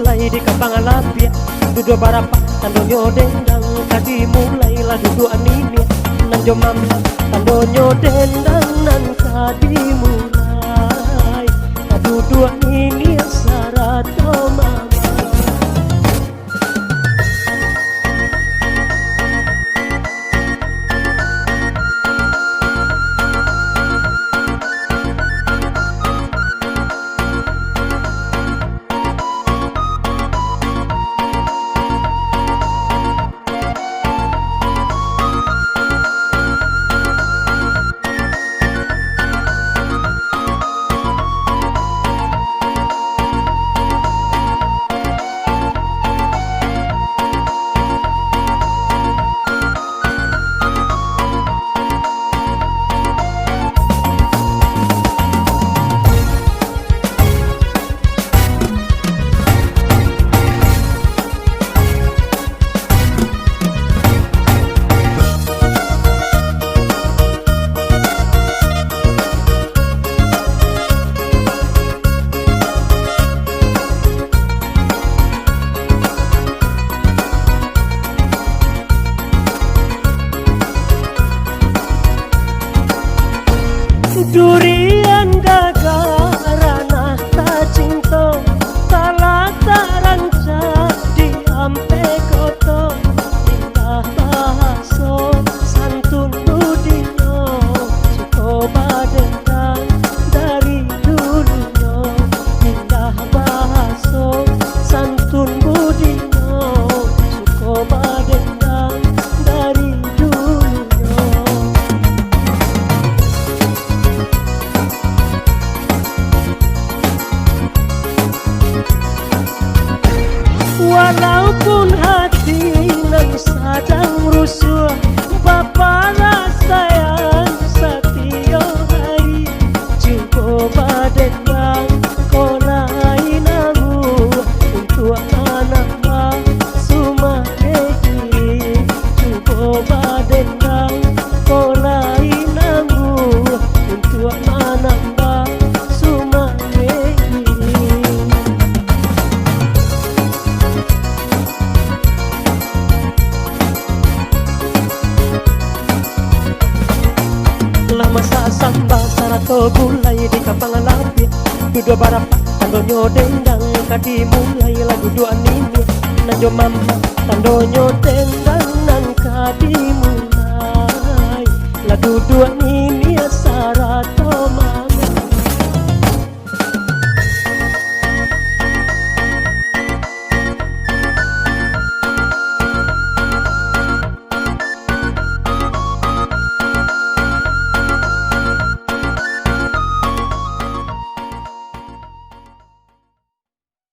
mulai di kapangan lapia duduk barapa tandonyo dendang kadi mulai lah duduk anemia nanjo mama tandonyo dendang nan kadi mulai duduk ini sarato mama. Durian gagarana ta cinta talak taranca di ampe koto indah bahaso santun budinyo suko badendang dari dulunya indah bahaso santun budinyo suko badendang dari dulunya. Walaupun hati nan sadang rusuh, Bapa sayang setiap hari cukup badendang kolai namu untuk anak sumagegi cukup badendang kolai namu untuk anak masa samba sarato gulai di kapangan lapia duduk barapa tandonyo dendang kadi mulai lagu dua nini nanjo mama tandonyo dendang nan kadi mulai lagu dua nini sarato